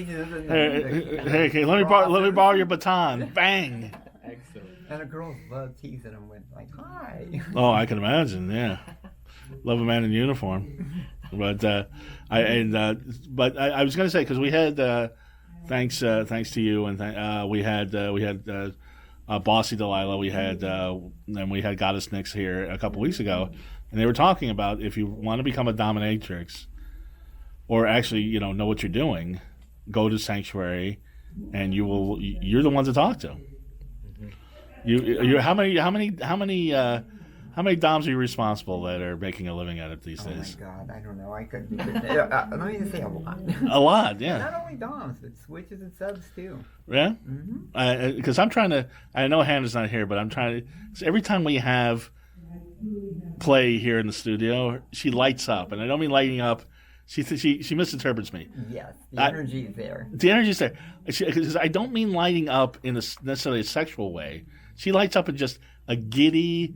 Hey, let me borrow your baton. Bang. Excellent. And the girls love teasing him with like, "Hi." Oh, I can imagine. Yeah, love a man in uniform. But I was going to say because we had thanks to you and we had Bossy Delilah. We had and we had Goddess Nix here a couple weeks ago, and they were talking about if you want to become a dominatrix, or actually know what you're doing, go to Sanctuary, and you're the one to talk to. How many doms are you responsible that are making a living at it these days? Oh my God, I don't know. I couldn't. Let me just say a lot. A lot, yeah. Not only doms, but switches and subs too. Yeah, because I'm trying to. I know Hannah's not here, but I'm trying to. So every time we have play here in the studio, she lights up, and I don't mean lighting up. She misinterprets me. Yes, the energy is there. The energy is there. Because I don't mean lighting up in necessarily a sexual way. She lights up in just a giddy.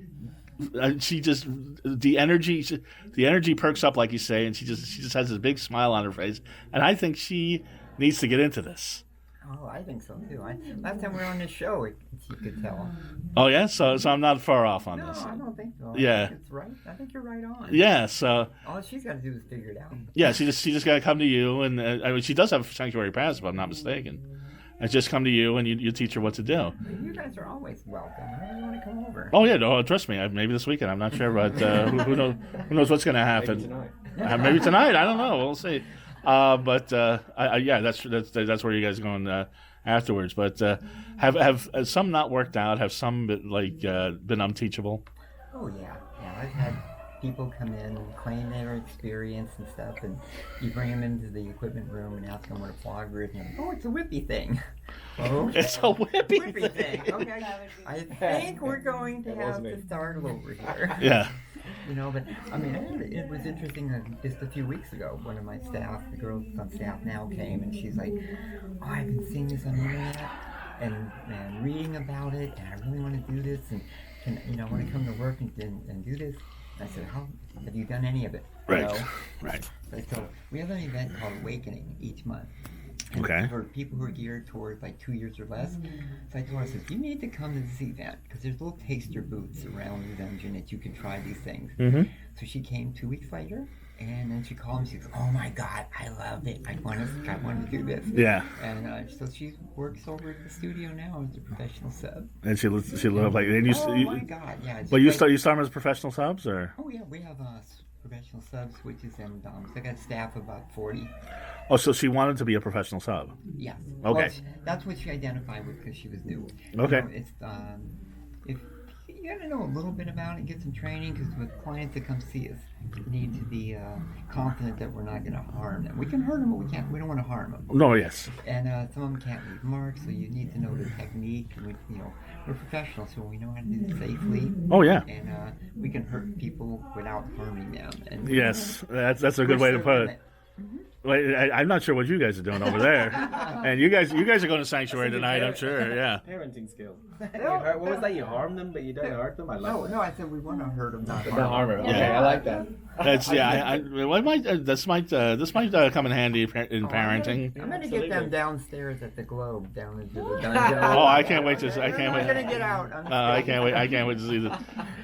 The energy perks up, like you say, and she just has this big smile on her face. And I think she needs to get into this. Oh, I think so too. Last time we were on this show, you could tell. Oh yeah, so I'm not far off on this. No, I don't think so. Yeah, I think it's right. I think you're right on. Yeah, so all she's got to do is figure it out. Yeah, she just got to come to you, and I mean, she does have a Sanctuary pass, if I'm not mistaken. And just come to you, and you teach her what to do. You guys are always welcome. I want to come over. Oh yeah, no, trust me. Maybe this weekend. I'm not sure, but who knows what's going to happen? Maybe tonight. I don't know. We'll see. Yeah, that's where you guys are going afterwards. But have some not worked out? Have some been unteachable? Oh yeah. I've had people come in and claim their experience and stuff, and you bring them into the equipment room and ask them what a flogger is, and oh, it's a whippy thing. Oh, it's a whippy thing. Okay, I think we're going to have to start over here. Yeah. But I mean, it was interesting. Just a few weeks ago, one of my staff, the girls on staff now, came and she's like, "Oh, I've been seeing this on the internet and reading about it, and I really want to do this, and I want to come to work and do this." I said, "How have you done any of it?" Right. Right. So we have an event called Awakening each month. Okay. For people who are geared towards like 2 years or less. So I told her, I said, you need to come to this event because there's little taster booths around the dungeon that you can try these things. Mm-hmm. So she came 2 weeks later, and then she called me. She goes, "Oh my God, I love it. I want to do this." Yeah. And so she works over at the studio now as a professional sub. And she loved like. And my God, yeah. But you start them as professional subs, or? Oh yeah, we have professional subs, switches, and doms. I got staff of about 40. Oh, so she wanted to be a professional sub? Yes. Okay. Well, that's what she identified with because she was new. Okay. It's if you got to know a little bit about it, get some training, because with clients that come see us, we need to be confident that we're not going to harm them. We can hurt them, but we don't want to harm them. No, yes. And some of them can't leave marks, so you need to know the technique. And we're professionals, so we know how to do it safely. Oh yeah. And we can hurt people without harming them. And yes, that's a good way to put it. Mm-hmm. Well, I'm not sure what you guys are doing over there, and you guys are going to Sanctuary tonight, I'm sure. Yeah. Parenting skills. What was that? You harm them, but you don't hurt them. No, I said we want to hurt them, not harm them. Okay, Yeah. I like that. That's this might come in handy in parenting. I'm gonna get them downstairs at the Globe down into the dungeon. Oh, I can't wait to. I They're can't not wait. gonna get out. I can't wait. I can't wait to see this.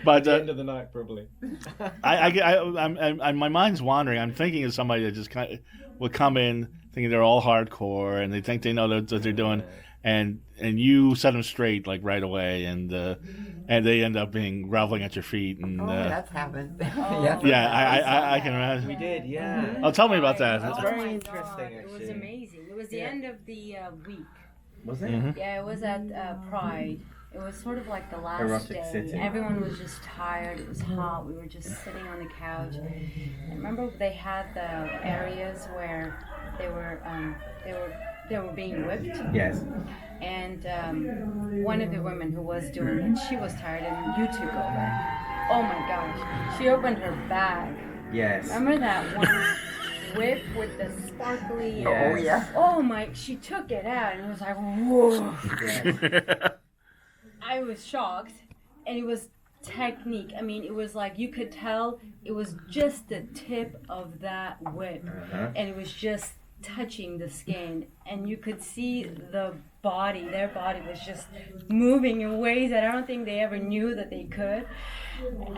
But At the end of the night, probably. I'm my mind's wandering. I'm thinking of somebody that just kind of would come in thinking they're all hardcore and they think they know what they're doing, and you set them straight like right away, and they end up being groveling at your feet. And that's happened. Yeah, I can imagine. We did, yeah. Oh, tell me about that. That's very interesting. Actually, it was amazing. It was the end of the week. Was it? Mm-hmm. Yeah, it was at Pride. It was sort of like the last Erotic day. city. Everyone was just tired. It was hot. We were just sitting on the couch. I remember they had the areas where they were being whipped. Yes. And one of the women who was doing it, she was tired, and you took over. Oh my gosh! She opened her bag. Yes. Remember that one whip with the sparkly? Oh yeah. Oh my! She took it out, and it was like whoa. Yes. I was shocked, and it was technique. I mean, it was like you could tell it was just the tip of that whip, and it was just touching the skin, and you could see their body was just moving in ways that I don't think they ever knew that they could.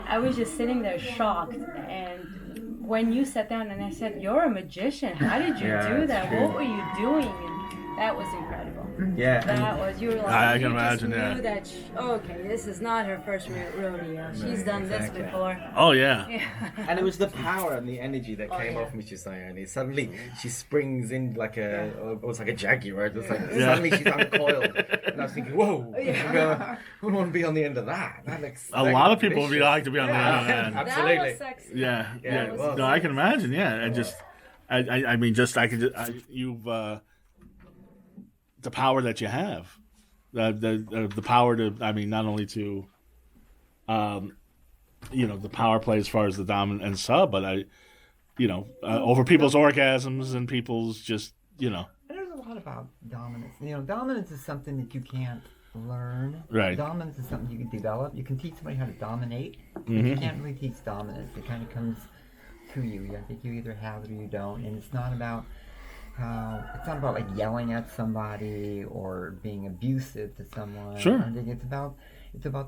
I was just sitting there shocked, and when you sat down and I said, "You're a magician, how did you do that? true. What were you doing?" And that was incredible. Yeah. That was, you were like, I you can imagine just that. knew that okay, this is not her first rodeo. She's done exactly. this before. Oh yeah. And it was the power and the energy that came yeah. off Mistress Cyan. Suddenly she springs in like it was like a jaguar. It was like Yeah. suddenly she's uncoiled. And I was thinking, whoa, I wouldn't want to be on the end of that. That looks A lot of people would like to be on the end of that. Absolutely. That was sexy. Yeah, Yeah, yeah. it was. No, I can imagine. Yeah, I mean, you've the power that you have, the power to. I mean, not only to, the power play as far as the dominant and sub, but over people's orgasms and people's just. And there's a lot about dominance. Dominance is something that you can't learn. Right. Dominance is something you can develop. You can teach somebody how to dominate, but Mm-hmm. you can't really teach dominance. It kind of comes to you. I think you either have it or you don't. And it's not about like yelling at somebody or being abusive to someone. Sure. I think it's about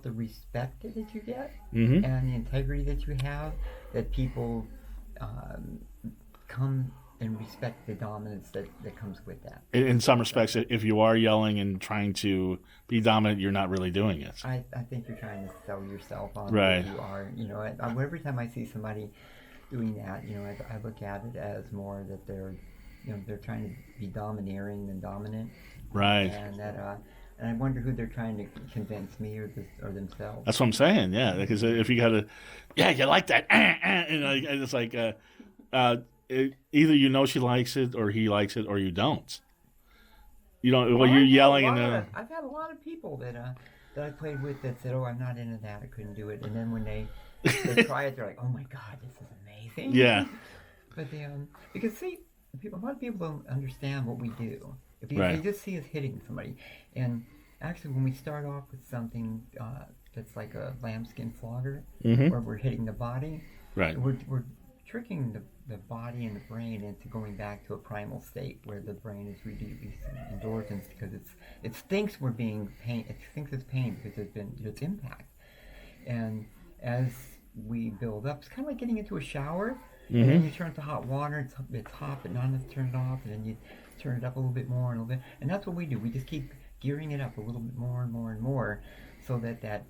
the respect that you get Mm-hmm. and the integrity that you have, that people come and respect the dominance that comes with that. In some respects, if you are yelling and trying to be dominant, you're not really doing it. I think you're trying to sell yourself on Right. who you are. Every time I see somebody doing that, I look at it as more that they're trying to be domineering than dominant, Right. and and I wonder who they're trying to convince, me or themselves. That's what I'm saying. Yeah, because if you gotta, you like that, and it's like, either she likes it or he likes it or you don't. Well, you're yelling and. I've had a lot of people that I played with that said, "Oh, I'm not into that. I couldn't do it," and then when they try it, they're like, "Oh my God, this is amazing." Yeah. But because see, a lot of people don't understand what we do. If Right. they just see us hitting somebody, and actually, when we start off with something that's like a lambskin flogger, Mhm. where we're hitting the body, Right. we're tricking the body and the brain into going back to a primal state where the brain is releasing endorphins because it thinks we're being pain. It thinks it's pain because there's impact, and as we build up, it's kind of like getting into a shower. And then you turn it to hot water. It's hot, but not enough to turn it off. And then you turn it up a little bit more and a little bit. And that's what we do. We just keep gearing it up a little bit more and more and more, so that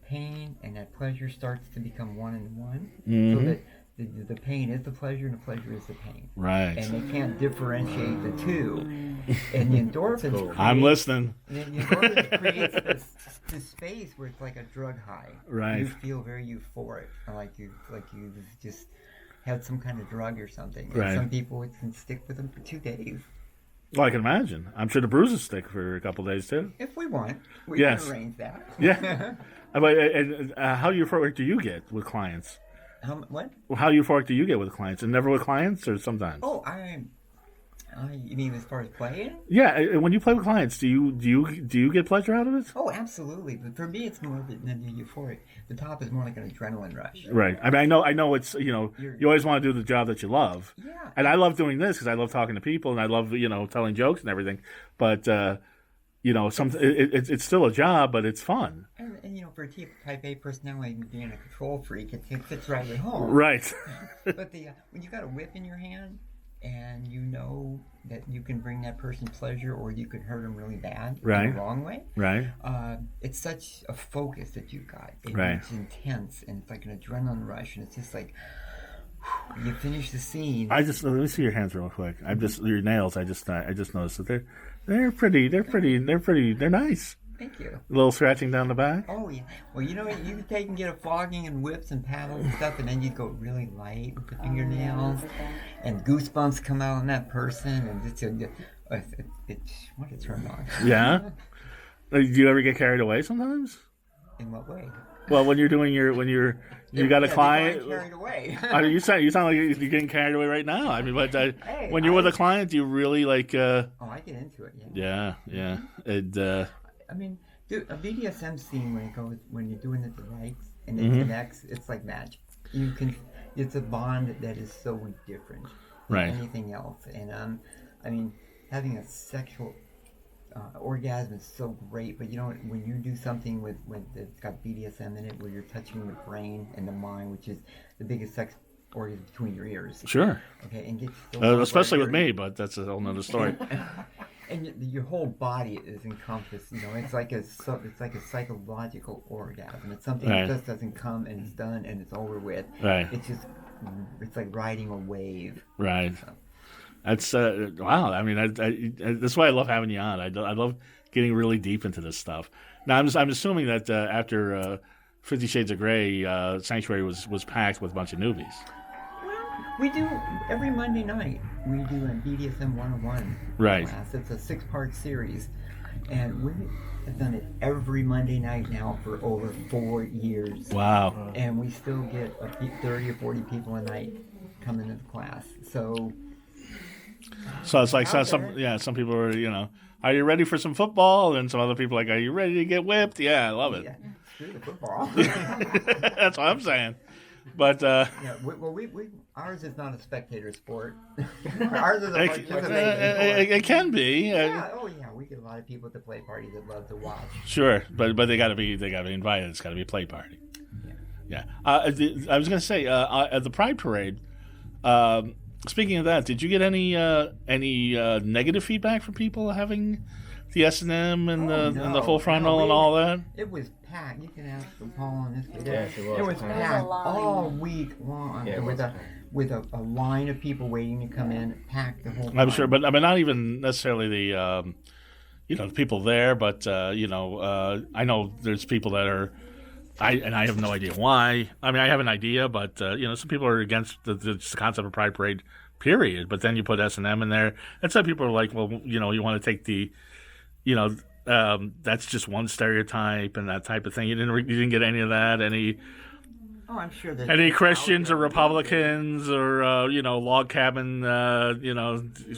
pain and that pleasure starts to become one and one. Mhm. So that the pain is the pleasure and the pleasure is the pain. Right. And they can't differentiate the two. And the endorphins. I'm listening. The endorphins creates this space where it's like a drug high. Right. You feel very euphoric, like you just had some kind of drug or something. And Right. some people, it can stick with them for 2 days. Well, I can imagine. I'm sure the bruises stick for a couple days too. If we want, we Yes. can arrange that. Yeah. But how euphoric do you get with clients? What? How euphoric do you get with clients? And never with clients, or sometimes? Oh, you mean as far as playing? Yeah. When you play with clients, do you get pleasure out of it? Oh, absolutely. But for me, it's more than the euphoric. The top is more like an adrenaline rush. Right. I mean, I know it's you always want to do the job that you love. Yeah. And I love doing this because I love talking to people and I love telling jokes and everything. But it's still a job, but it's fun. And for a type A personality, being a control freak, it fits right at home. Right. But when you got a whip in your hand, and you know that you can bring that person pleasure, or you can hurt them really bad Right. in the wrong way. Right. It's such a focus that you've got. Right. It's intense, and it's like an adrenaline rush, and it's just like you finish the scene. Let me see your hands real quick. Your nails. I just noticed that they're pretty. They're nice. Thank you. A little scratching down the back. Oh yeah. Well, you can take and get a flogging and whips and paddles and stuff, and then you go really light with the fingernails, and goosebumps come out on that person, and it's what a turn on. Yeah. Do you ever get carried away sometimes? In what way? Well, when you're doing you got a client. Carried away. I mean, you sound like you're getting carried away right now. I mean, but Hey, when you're with a client, do you really like? Oh, I get into it. Yeah. Yeah. I mean, dude, a BDSM scene when you're doing it right and it Mm-hmm. connects, it's like magic. It's a bond that is so different. than Right. anything else. And I mean, having a sexual orgasm is so great, but you know, when you do something when it's got BDSM in it, where you're touching the brain and the mind, which is the biggest sex organ between your ears. Sure. Okay, and get so Especially with me, but that's a whole nother story. And your whole body is encompassed. You know, it's like a psychological orgasm. It's something Right. that just doesn't come and it's done and it's over with. Right. It's like riding a wave. Right. That's wow. I mean, that's why I love having you on. I love getting really deep into this stuff. Now, I'm assuming that after 50 Shades of Grey, Sanctuary was packed with a bunch of newbies. We do every Monday night. We do a BDSM 101 Right. class. It's a 6-part series, and we have done it every Monday night now for over 4 years. Wow. And we still get 30 or 40 people a night coming to the class. So it's like some people are, are you ready for some football? And some other people are like, are you ready to get whipped? Yeah, I love it. yeah, screw the football. That's what I'm saying. But Yeah, ours is not a spectator sport. Ours is a participating sport. it can be. Yeah, we get a lot of people at the play party that love to watch. Sure, but they got to be invited. It's got to be a play party. Yeah. I was going to say at the Pride Parade. Speaking of that, did you get any negative feedback from people having the S&M and the full frontal and all that? It was packed. You can ask Paul on this. Yes, it was. It was packed. packed a line. all week long Yeah, it was with a line of people waiting to come in. Packed the whole time. I'm sure, but I mean, not even necessarily the the people there, but I know there's people that are. I have no idea why. I mean, I have an idea, but some people are against the concept of Pride Parade, period. But then you put S&M in there, and some people are like, well, you want to take the, that's just one stereotype and that type of thing. You didn't get any of that. Oh, I'm sure that Any Christians or Republicans or log cabin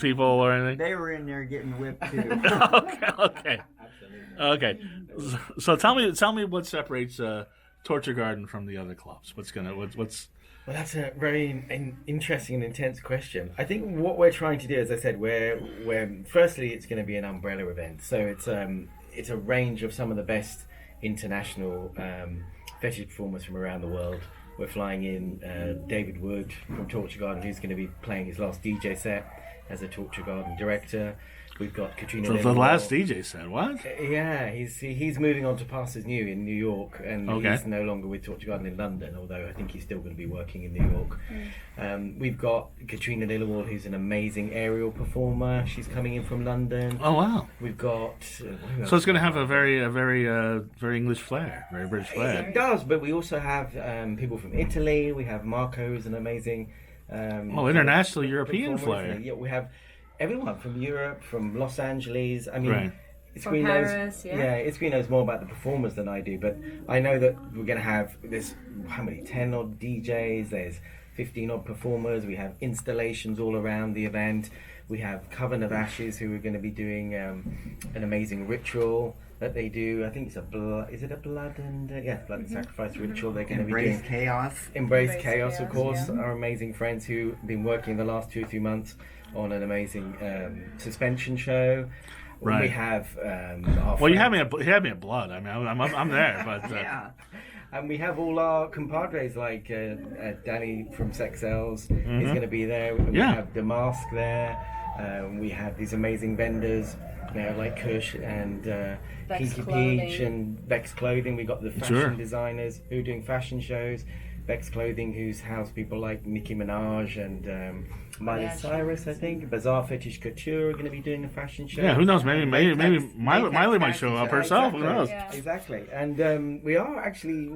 people or anything? they were in there getting whipped too. Okay. So tell me what separates Torture Garden from the other clubs. What's Well, that's a very interesting and intense question. I think what we're trying to do, as I said, we're firstly it's going to be an umbrella event, so it's a range of some of the best international fetish performers from around the world. We're flying in David Wood from Torture Garden, who's going to be playing his last DJ set as a Torture Garden director. We've got Katrina. the last DJ set? What? Yeah, he's moving on to Pastors New in New York, and Okay. he's no longer with Torture Garden in London, although I think he's still going to be working in New York. We've got Katrina Lillewall, who's an amazing aerial performer. She's coming in from London. Oh wow! We've got. So it's going to have a very English flair, very British flair. It does, but we also have people from Italy. We have Marco, who's an amazing. International European performer, flair. Yeah, we have everyone from Europe, from Los Angeles. I mean, Right. From Paris, yeah. Isqui knows more about the performers than I do, but I know that we're going to have how many, 10 odd DJs, there's 15 odd performers, we have installations all around the event, we have Coven of Ashes who are going to be doing an amazing ritual that they do. I think it's blood and sacrifice ritual they're going to be Embrace doing. chaos. Embrace Embrace Chaos, of Chaos, course, yeah. our amazing friends who've been working the last 2 or 3 months on an amazing suspension show. Right. We have Well, you had me at blood. I mean, I'm there, but Yeah. and we have all our compadres like Danny from Sex Cells is going to be there. We Yeah. have Damask there. We have these amazing vendors like Kush and Vex Kinky Clothing. Peach and Vex Clothing. We got the fashion Sure. designers who are doing fashion shows. Vex Clothing, who's housed people like Nicki Minaj and Miley Yeah, Cyrus, I think. Bazaar Fetish Couture are going to be a fashion show. yeah, who knows? Maybe Latex Miley might show up fashion herself. Who Exactly. knows? Yeah. Exactly, and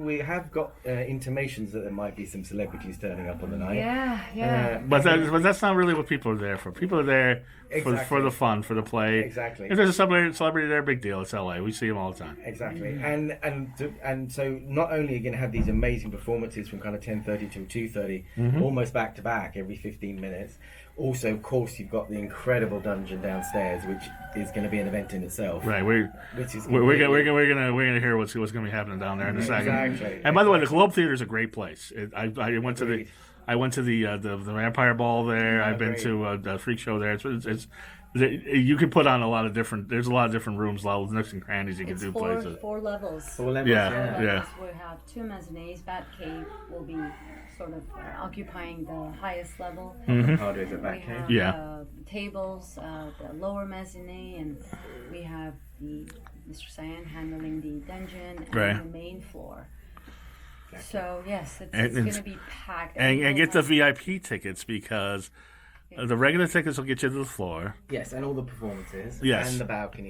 we have got intimations that there might be some celebrities turning up on the night. Yeah. But that's not really what people are there for. People are there for Exactly. the fun, for the play. Exactly. If there's a celebrity there, big deal. It's LA. We see them all the time. Exactly, and so not only are you going to have these amazing performances from kind of 10:30 till 2:30, almost back to back every 15 minutes. Also, of course, you've got the incredible dungeon downstairs, which is going to be an event in itself. Right. We're gonna hear what's gonna be happening down there in a second. Exactly. And by the way, the Globe Theater is a great place. I went to the. Agreed. I went to the Vampire Ball there. I've been great. to a freak show there. It's you can put on a lot of different. There's a lot of different rooms, a lot of nooks and crannies you can It's do four, places. four levels. Four levels, Yeah, Four yeah. levels. We have 2 mezzanines. Batcave will be sort of occupying the highest level. How do the We back have cave? Yeah. tables, the lower mezzanine, and we have the Mistress Cyan handling the dungeon and Right. the main floor. So yes, it's And- going to be packed. And get the Everyone VIP tickets because the regular tickets will get you to the floor. Yes, and all the performances. Yes. And the balcony